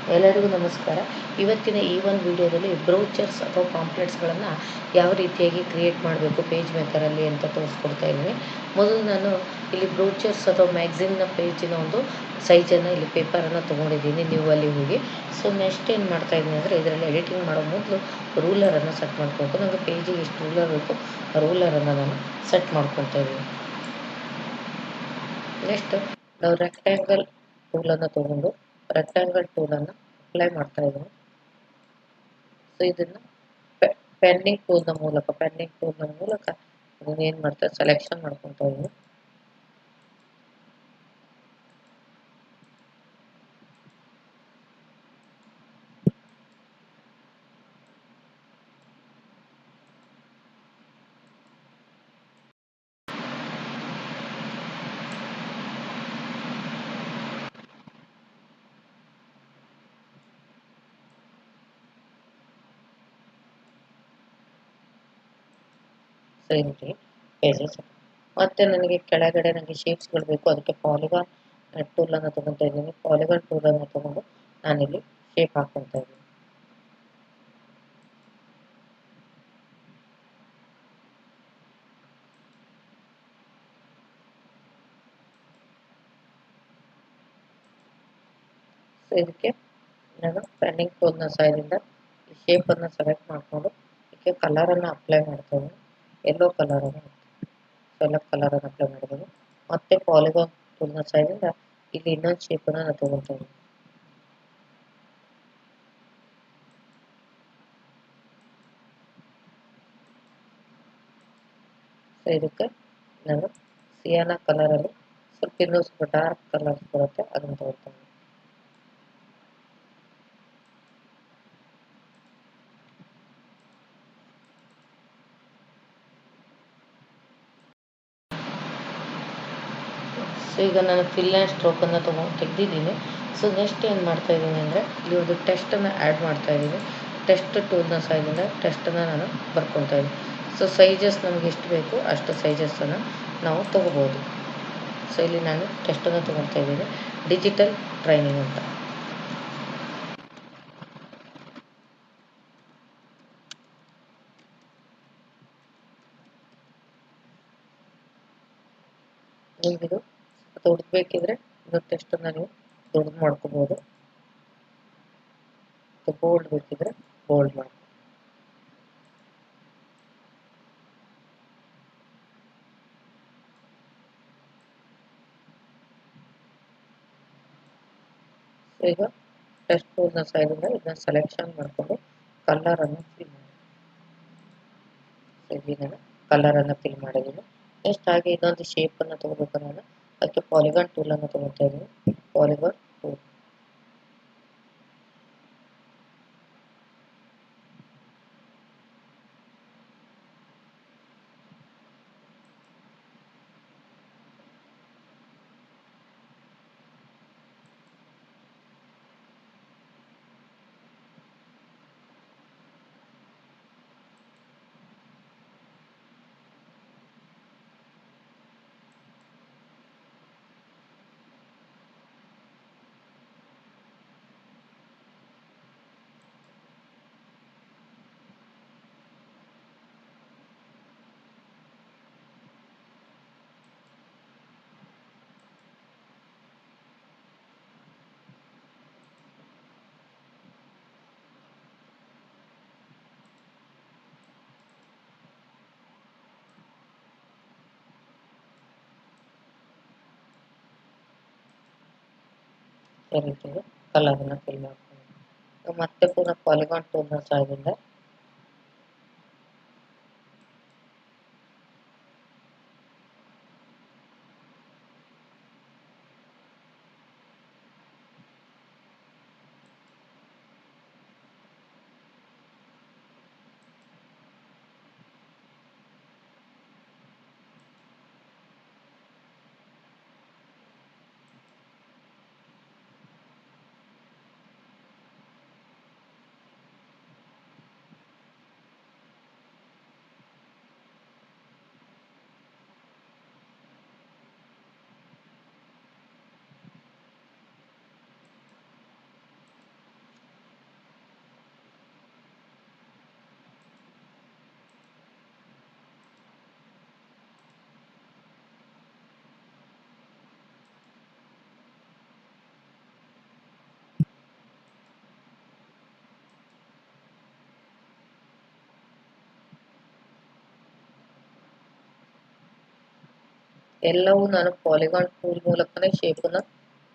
ಎಲ್ಲರಿಗೂ ನಮಸ್ಕಾರ. ಇವತ್ತಿನ ಈ ಒಂದು ವಿಡಿಯೋದಲ್ಲಿ ಬ್ರೌಚರ್ಸ್ ಅಥವಾ ಪಾಂಪ್ಲೆಟ್ಸ್ಗಳನ್ನು ಯಾವ ರೀತಿಯಾಗಿ ಕ್ರಿಯೇಟ್ ಮಾಡಬೇಕು ಪೇಜ್ ಮೇಕರಲ್ಲಿ ಅಂತ ತೋರಿಸ್ಕೊಡ್ತಾ ಇದ್ದೀನಿ. ಮೊದಲು ನಾನು ಇಲ್ಲಿ ಬ್ರೌಚರ್ಸ್ ಅಥವಾ ಮ್ಯಾಗ್ಝಿನ್ನ ಪೇಜಿನ ಒಂದು ಸೈಜನ್ನು ಇಲ್ಲಿ ಪೇಪರನ್ನು ತೊಗೊಂಡಿದ್ದೀನಿ ನೀವು ಅಲ್ಲಿ ಹೋಗಿ. ಸೊ ನೆಕ್ಸ್ಟ್ ಏನು ಮಾಡ್ತಾ ಇದ್ದೀನಿ ಅಂದರೆ ಇದರಲ್ಲಿ ಎಡಿಟಿಂಗ್ ಮಾಡೋ ಮೊದಲು ರೂಲರನ್ನು ಸೆಟ್ ಮಾಡ್ಕೋಬೇಕು. ನನಗೆ ಪೇಜಿಗೆ ಎಷ್ಟು ರೂಲರ್ ಬೇಕು ಆ ರೂಲರನ್ನು ನಾನು ಸೆಟ್ ಮಾಡ್ಕೊತಾ ಇದ್ದೀನಿ. ನೆಕ್ಸ್ಟ್ ನಾವು ರೆಕ್ಟ್ಯಾಂಗಲ್ ಟೂಲನ್ನು ತೊಗೊಂಡು ರೆಕ್ಟ್ಯಾಂಗಲ್ ಟೂಲನ್ನು ಅಪ್ಲೈ ಮಾಡ್ತಾ ಇದ್ದೀನಿ. ಸೊ ಇದನ್ನು ಪೆನ್ನಿಂಗ್ ಟೂಲ್ನ ಮೂಲಕ ಇದನ್ನು ಏನು ಮಾಡ್ತಾರೆ ಸೆಲೆಕ್ಷನ್ ಮಾಡ್ಕೊತಾ ಇದ್ದೀನಿ. ಸೊ ಇಲ್ಲಿ ಪೇಜಸ್ ಮತ್ತೆ ನನಗೆ ಕೆಳಗಡೆ ನನಗೆ ಶೇಪ್ಸ್ಗಳು ಬೇಕು, ಅದಕ್ಕೆ ಪಾಲಿಗಾನ್ ಟೂಲನ್ನು ತೊಗೊತಾ ಇದ್ದೀನಿ. ಪಾಲಿಗಾನ್ ಟೂಲನ್ನು ತೊಗೊಂಡು ನಾನಿಲ್ಲಿ ಶೇಪ್ ಹಾಕ್ಕೊತಾ ಇದ್ದೀನಿ. ಸೊ ಇದಕ್ಕೆ ನಾನು ಪೆನ್ನಿಂಗ್ ಟೂಲ್ನ ಸಹಾಯದಿಂದ ಈ ಶೇಪನ್ನು ಸೆಲೆಕ್ಟ್ ಮಾಡಿಕೊಂಡು ಇದಕ್ಕೆ ಕಲರನ್ನು ಅಪ್ಲೈ ಮಾಡ್ತಾ ಇದ್ದೀನಿ. ಯೆಲ್ಲೋ ಕಲರನ್ನು ಅಪ್ಲೈ ಮಾಡಿದ್ದೀನಿ. ಮತ್ತೆ ಪಾಲಿಗಾನ್ ಟೂಲ್ನ ಸಹಾಯದಿಂದ ಇಲ್ಲಿ ಇನ್ನೊಂದು ಶೇಪನ್ನು ನಾನು ತೊಗೊತಾ ಇದ್ದೀನಿ. ಸೊ ಇದಕ್ಕೆ ನಾನು ಸಿಯಾನಾ ಕಲರಲ್ಲಿ ಇನ್ನೂ ಸ್ವಲ್ಪ ಡಾರ್ಕ್ ಕಲರ್ಸ್ ಬರುತ್ತೆ ಅದನ್ನು ತೊಗೊತಾ ಇದ್ದೀನಿ. ಸೊ ಈಗ ನಾನು ಫಿಲ್ ಆ್ಯಂಡ್ ಸ್ಟ್ರೋಕನ್ನು ತೆಗೆದಿದ್ದೀನಿ. ಸೊ ನೆಕ್ಸ್ಟ್ ಏನು ಮಾಡ್ತಾ ಇದ್ದೀನಿ ಅಂದರೆ ಇಲ್ಲಿ ಒಂದು ಟೆಸ್ಟನ್ನು ಆ್ಯಡ್ ಮಾಡ್ತಾ ಇದ್ದೀನಿ. ಟೆಸ್ಟ್ ಟೂಲ್ನ ಸಹಾಯದಿಂದ ಟೆಸ್ಟನ್ನು ನಾನು ಬರ್ಕೊತಾ ಇದ್ದೀನಿ. ಸೊ ಸೈಜಸ್ ನಮಗೆ ಎಷ್ಟು ಬೇಕು ಅಷ್ಟು ಸೈಜಸ್ಸನ್ನು ನಾವು ತೊಗೋಬೋದು. ಸೊ ಇಲ್ಲಿ ನಾನು ಟೆಸ್ಟನ್ನು ತೊಗೊತಾ ಇದ್ದೀನಿ, ಡಿಜಿಟಲ್ ಟ್ರೈನಿಂಗ್ ಅಂತ. ನಿಮಗಿದು ದೊಡ್ಡ ಬೇಕಿದ್ರೆ ಇದು ಟೆಸ್ಟನ್ನು ನೀವು ದೊಡ್ಡದು ಮಾಡ್ಕೋಬೋದು, ಬೋಲ್ಡ್ ಬೇಕಿದ್ರೆ ಬೋಲ್ಡ್ ಮಾಡಿ. ಸೊ ಈಗ ಟೆಸ್ಟ್ ಟೂಲ್ನ ಸಹಾಯದಿಂದ ಇದನ್ನ ಸೆಲೆಕ್ಷನ್ ಮಾಡಿಕೊಂಡು ಕಲರನ್ನು ಫಿಲ್ ಮಾಡಿ. ಇಲ್ಲಿ ನಾನು ಕಲರನ್ನು ಫಿಲ್ ಮಾಡಿದ್ದೀನಿ. ನೆಕ್ಸ್ಟ್ ಹಾಗೆ ಇನ್ನೊಂದು ಶೇಪನ್ನು ತೊಗೋಬೇಕು ನಾನು, ಅದಕ್ಕೆ ಪಾಲಿಗಾನ್ ಟೂಲನ್ನು ತೊಗೊತಾ ಇದ್ದೀನಿ. ಪಾಲಿಗಾನ್ ಟೂಲ್ ಈ ರೀತಿಯಾಗಿ ಕಲರನ್ನು ಫಿಲ್ ಮಾಡ್ಕೊಂಡು ಮತ್ತೆ ಪುನಃ ಪಾಲಿಗಾನ್ ಟೂಲ್ನ ಸಹಾಯದಿಂದ ಎಲ್ಲವೂ ನಾನು ಪಾಲಿಗಾನ್ ಟೂಲ್ ಮೂಲಕನೇ ಶೇಪನ್ನು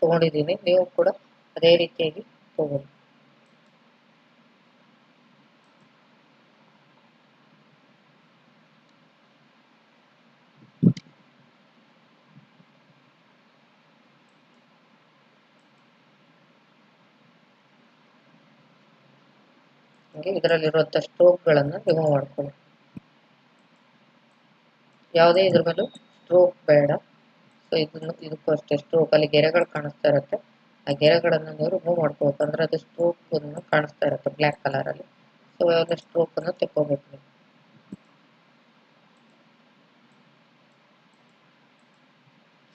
ತೊಗೊಂಡಿದ್ದೀನಿ. ನೀವು ಕೂಡ ಅದೇ ರೀತಿಯಾಗಿ ತಗೊಳ್ಳಿ. ಇದರಲ್ಲಿರುವಂಥ ಸ್ಟ್ರೋಕ್ಗಳನ್ನು ರಿಮೂವ್ ಮಾಡ್ಕೊಳ್ಳಿ. ಯಾವುದೇ ಇದ್ರ ಮೇಲೂ ಸ್ಟ್ರೋಕ್ ಬೇಡ. ಸೊ ಇದಕ್ಕೂ ಅಷ್ಟೇ ಸ್ಟ್ರೋಕ್ ಅಲ್ಲಿ ಗೆರೆಗಳು ಕಾಣಿಸ್ತಾ ಇರುತ್ತೆ. ಆ ಗೆರೆಗಳನ್ನು ನೀವು ರಿಮೂವ್ ಮಾಡ್ಕೋಬೇಕು. ಅಂದ್ರೆ ಅದು ಸ್ಟ್ರೋಕ್ ಕಾಣಿಸ್ತಾ ಇರುತ್ತೆ ಬ್ಲ್ಯಾಕ್ ಕಲರ್ ಅಲ್ಲಿ. ಸೊ ಯಾವುದೇ ಸ್ಟ್ರೋಕ್ ಅನ್ನು ತೆಕ್ಕೋಬೇಕು ನೀವು.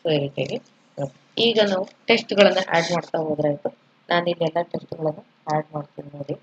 ಸೊ ಈ ರೀತಿಯಾಗಿ ಈಗ ನಾವು ಟೆಸ್ಟ್ಗಳನ್ನು ಆ್ಯಡ್ ಮಾಡ್ತಾ ಹೋದ್ರಾಯ್ತು. ನಾನು ಇಲ್ಲೆಲ್ಲ ಟೆಸ್ಟ್ಗಳನ್ನು ಆ್ಯಡ್ ಮಾಡ್ತೀನಿ ನೋಡಿ.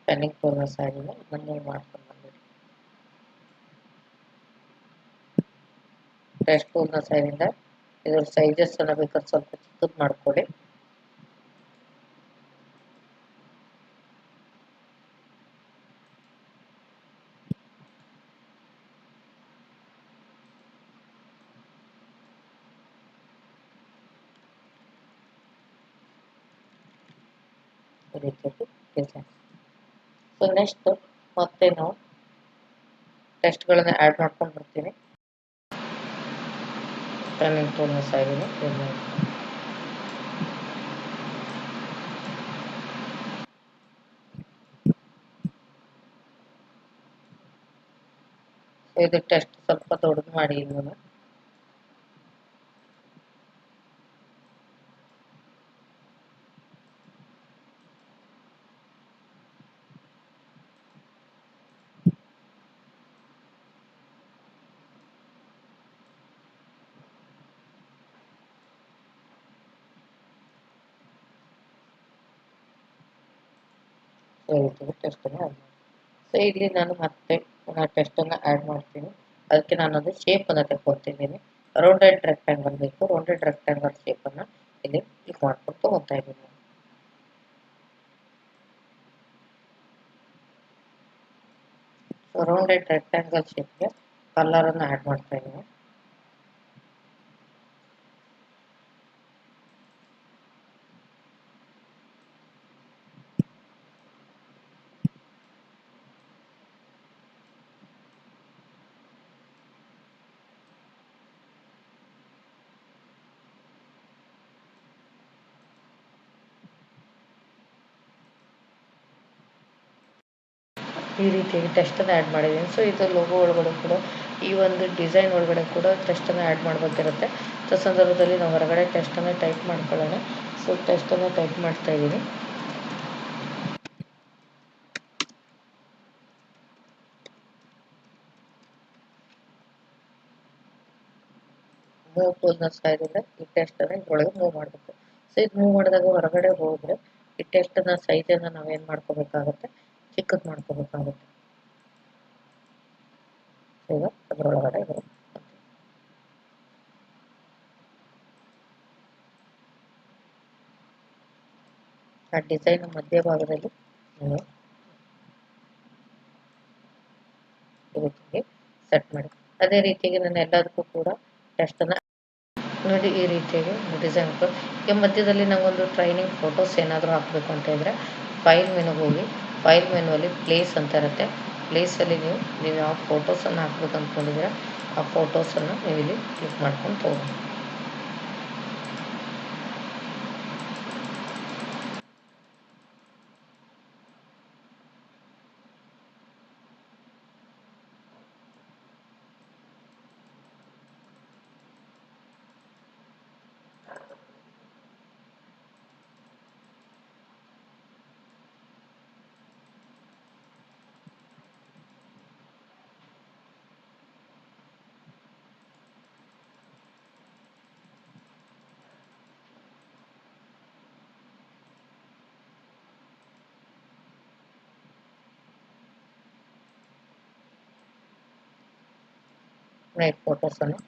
ಪೆನ್ನಿಂಗ್ ಟೂಲ್ನ ಸೈಡಿಂದ ಇದನ್ನು ಮಾಡ್ಕೊಂಡು ಬಂದಿರಿ. ಟೆಸ್ಟ್ ಟೂಲ್ನ ಸೈಡಿಂದ ಇದ್ರ ಸೈಜಸ್ ಅನ್ನ ಬೇಕಾದ್ರೆ ಸ್ವಲ್ಪ ಚಿಕ್ಕದು ಮಾಡ್ಕೊಳ್ಳಿ. ಸೊ ನೆಕ್ಸ್ಟ್ ಮತ್ತೆ ನಾವು ಟೆಸ್ಟ್ಗಳನ್ನು ಆ್ಯಡ್ ಮಾಡ್ಕೊಂಡು ಬರ್ತೀನಿ. ಪೆನ್ನಿಂಗ್ ಟೂಲ್ನ ಸೈಡಿಂದ ಇದು ಟೆಸ್ಟ್ ಸ್ವಲ್ಪ ದೊಡ್ಡದು ಮಾಡಿ ಇದನ್ನು. ಟೆಸ್ಟನ್ನು ಆ್ಯಡ್ ಮಾಡಿ. ಸೊ ಇಲ್ಲಿ ನಾನು ಮತ್ತೆ ಟೆಸ್ಟನ್ನು ಆ್ಯಡ್ ಮಾಡ್ತೀನಿ. ಅದಕ್ಕೆ ನಾನು ಅದು ಶೇಪನ್ನು ತೆಕ್ಕೊತಿದ್ದೀನಿ. ರೌಂಡೆಡ್ ರೆಕ್ಟ್ಯಾಂಗಲ್ ಬೇಕು. ರೌಂಡೆಡ್ ರೆಕ್ಟ್ಯಾಂಗಲ್ ಶೇಪನ್ನು ಇಲ್ಲಿ ಕ್ಲಿಕ್ ಮಾಡ್ಕೊಂಡು ತೊಗೊತಾ ಇದ್ದೀನಿ. ಸೊ ರೌಂಡೆಡ್ ರೆಕ್ಟ್ಯಾಂಗಲ್ ಶೇಪ್ಗೆ ಕಲರನ್ನು ಆ್ಯಡ್ ಮಾಡ್ತಾ ಇದ್ದೀನಿ. ಈ ರೀತಿಯಾಗಿ ಟೆಸ್ಟನ್ನು ಆ್ಯಡ್ ಮಾಡಿದ್ದೀನಿ. ಸೊ ಇದು ಲೋಗೋ ಒಳಗಡೆ ಕೂಡ ಈ ಒಂದು ಡಿಸೈನ್ ಒಳಗಡೆ ಕೂಡ ಟೆಸ್ಟನ್ನು ಆ್ಯಡ್ ಮಾಡಬೇಕಿರುತ್ತೆ. ಸೊ ಸಂದರ್ಭದಲ್ಲಿ ನಾವು ಹೊರಗಡೆ ಟೆಸ್ಟನ್ನು ಟೈಪ್ ಮಾಡ್ಕೊಳ್ಳೋಣ. ಸೊ ಟೆಸ್ಟನ್ನು ಟೈಪ್ ಮಾಡ್ತಾ ಇದ್ದೀನಿ. ಮೂವ್ ಟೂಲ್ನ ಸೈಡಿಂದ ಈ ಟೆಸ್ಟನ್ನು ಇದ್ರೊಳಗೆ ಮೂವ್ ಮಾಡಬೇಕು. ಸೊ ಇದು ಮೂವ್ ಮಾಡಿದಾಗ ಹೊರಗಡೆ ಹೋದರೆ ಈ ಟೆಸ್ಟನ್ನು ಸೈಜನ್ನು ನಾವೇನು ಮಾಡ್ಕೋಬೇಕಾಗುತ್ತೆ, ಚಿಕ್ಕದು ಮಾಡ್ಕೋಬೇಕಾಗುತ್ತೆ. ಈಗ ಅದರೊಳಗಡೆ ಆ ಡಿಸೈನ್ ಮಧ್ಯಭಾಗದಲ್ಲಿ ನೀವು ಸೆಟ್ ಮಾಡಿ. ಅದೇ ರೀತಿಯಾಗಿ ನಾನು ಎಲ್ಲದಕ್ಕೂ ಕೂಡ ಟೆಸ್ಟನ್ನು ನೋಡಿ. ಈ ರೀತಿಯಾಗಿ ಡಿಸೈನ್ ಈಗ ಮಧ್ಯದಲ್ಲಿ ನಾವೊಂದು ಟ್ರೈನಿಂಗ್ ಫೋಟೋಸ್ ಏನಾದರೂ ಹಾಕಬೇಕು ಅಂತ ಇದ್ದರೆ ಫೈಲ್ ಮೆನುಗೆ ಹೋಗಿ ಫೈಲ್ ಮೆನುವಲ್ಲಿ ಪ್ಲೇಸ್ ಅಂತ ಇರುತ್ತೆ. ಪ್ಲೇಸಲ್ಲಿ ನೀವು ಯಾವ ಫೋಟೋಸನ್ನು ಹಾಕ್ಬೇಕು ಅಂದ್ಕೊಂಡಿದ್ದೀರ ಆ ಫೋಟೋಸನ್ನು ನೀವು ಇಲ್ಲಿ ಕ್ಲಿಕ್ ಮಾಡ್ಕೊಂಡು ತೊಗೊಳ್ಳಿ. ನೈಟ್ ಫೋಟೋಸನ್ನು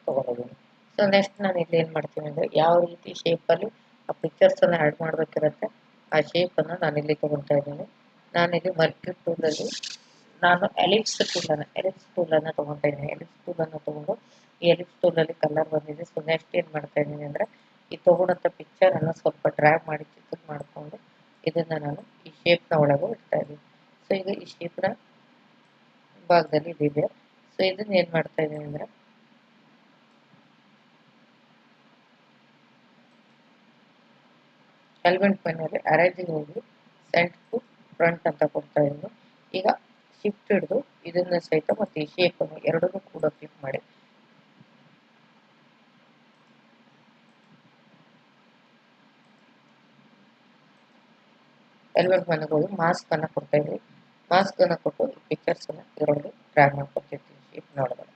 ತೊಗೊಂಡಿದ್ದೀನಿ. ಸೊ ನೆಕ್ಸ್ಟ್ ನಾನು ಇಲ್ಲಿ ಏನು ಮಾಡ್ತೀನಿ ಅಂದರೆ ಯಾವ ರೀತಿ ಶೇಪಲ್ಲಿ ಆ ಪಿಕ್ಚರ್ಸನ್ನು ಆ್ಯಡ್ ಮಾಡಬೇಕಿರುತ್ತೆ ಆ ಶೇಪನ್ನು ನಾನಿಲ್ಲಿ ತೊಗೊತಾ ಇದ್ದೀನಿ. ನಾನಿಲ್ಲಿ ಮರ್ಕ್ಯೂರಿ ಟೂಲಲ್ಲಿ ನಾನು ಎಲಿಪ್ಸ್ ಟೂಲನ್ನು ತೊಗೊತಾ ಇದ್ದೀನಿ. ಎಲಿಪ್ಸ್ ಟೂಲನ್ನು ತೊಗೊಂಡು ಈ ಎಲಿಪ್ಸ್ ಟೂಲಲ್ಲಿ ಕಲರ್ ಬಂದಿದೆ. ಸೊ ನೆಕ್ಸ್ಟ್ ಏನು ಮಾಡ್ತಾ ಇದ್ದೀನಿ ಅಂದರೆ ಈ ತೊಗೊಂಡಂಥ ಪಿಕ್ಚರನ್ನು ಸ್ವಲ್ಪ ಡ್ರ್ಯಾಗ್ ಮಾಡಿ ಚಿಕ್ಕದು ಮಾಡಿಕೊಂಡು ಇದನ್ನು ನಾನು ಈ ಶೇಪ್ನ ಒಳಗೆ ಇಡ್ತಾ ಇದ್ದೀನಿ. ಸೊ ಈಗ ಈ ಶೇಪ್ನ ಭಾಗದಲ್ಲಿ ಇದಿದೆ. ಸೊ ಇದನ್ನ ಏನು ಮಾಡ್ತಾ ಇದ್ದೀನಿ ಅಂದರೆ ಎಲಿಮೆಂಟ್ ಮೆನುವಲ್ಲಿ ಅರೇಂಜಿಗೆ ಹೋಗಿ ಸೆಂಟರ್ ಟು ಫ್ರಂಟ್ ಅಂತ ಕೊಡ್ತಾ ಇದ್ದೀನಿ. ಈಗ ಶಿಫ್ಟ್ ಹಿಡಿದು ಇದನ್ನ ಸಹಿತ ಮತ್ತು ಈ ಶೇಪನ್ನು ಎರಡನ್ನೂ ಕೂಡ ಕ್ಲಿಕ್ ಮಾಡಿ ಎಲಿಮೆಂಟ್ ಮೆನುಗೆ ಹೋಗಿ ಮಾಸ್ಕ್ ಅನ್ನು ಕೊಡ್ತಾ ಇದ್ದೀವಿ. ಮಾಸ್ಕ್ ಅನ್ನು ಕೊಟ್ಟು ಈ ಪಿಕ್ಚರ್ಸ್ ಅನ್ನು ಇದರೊಳಗೆ ಡ್ರ್ಯಾಗ್ ಮಾಡ್ಕೊತಿರ್ತೀವಿ ಶೇಪ್ ನೋಡಿದ್ರೆ.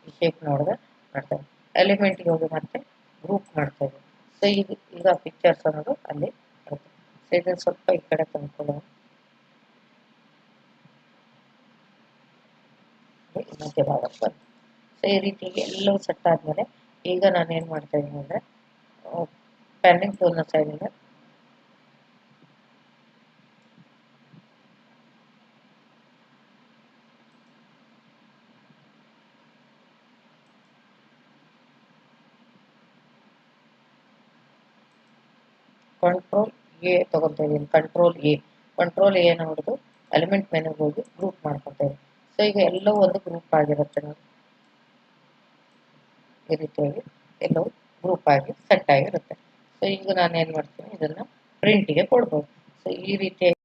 ಈ ಶೇಪ್ ನೋಡಿದ್ರೆ ಮಾಡ್ತಾ ಇದ್ದೀವಿ. ಎಲಿಮೆಂಟ್ಗೆ ಹೋಗಿ ಮತ್ತೆ ಗ್ರೂಪ್ ಮಾಡ್ತಾ ಇದ್ದೀವಿ. ಸೊ ಈಗ ಪಿಕ್ಚರ್ಸ್ ಅನ್ನೋದು ಅಲ್ಲಿ ಬರುತ್ತೆ. ಸೊ ಇದನ್ನು ಸ್ವಲ್ಪ ಈ ಕಡೆ ತಂದ್ಕೊಳ್ಳೋಣ. ಮಧ್ಯ ಭಾಗಕ್ಕೆ ಬಂತು. ಸೊ ಈ ರೀತಿಯಾಗಿ ಎಲ್ಲವೂ ಸೆಟ್ ಆದಮೇಲೆ ಈಗ ನಾನು ಏನು ಮಾಡ್ತಾ ಇದ್ದೀನಿ ಅಂದರೆ ಪೆನ್ನಿಂಗ್ ಟೂಲ್ನ ಸೈಡಿಂದ ಕಂಟ್ರೋಲ್ ಎ ತೊಗೊತಾ ಇದ್ದೀನಿ. ಕಂಟ್ರೋಲ್ ಎನ ಹೊಡೆದು ಎಲಿಮೆಂಟ್ ಮೆನುಗೆ ಹೋಗಿ ಗ್ರೂಪ್ ಮಾಡ್ಕೊತಾ ಇದ್ದೀನಿ. ಸೊ ಈಗ ಎಲ್ಲವೂ ಒಂದು ಗ್ರೂಪ್ ಆಗಿರುತ್ತೆ. ನೋಡಿ ಈ ರೀತಿಯಾಗಿ ಎಲ್ಲವೂ ಗ್ರೂಪ್ ಆಗಿ ಸೆಟ್ ಆಗಿರುತ್ತೆ. ಸೊ ಈಗ ನಾನು ಏನು ಮಾಡ್ತೀನಿ ಇದನ್ನು ಪ್ರಿಂಟಿಗೆ ಕೊಡ್ಬೋದು. ಸೊ ಈ ರೀತಿಯಾಗಿ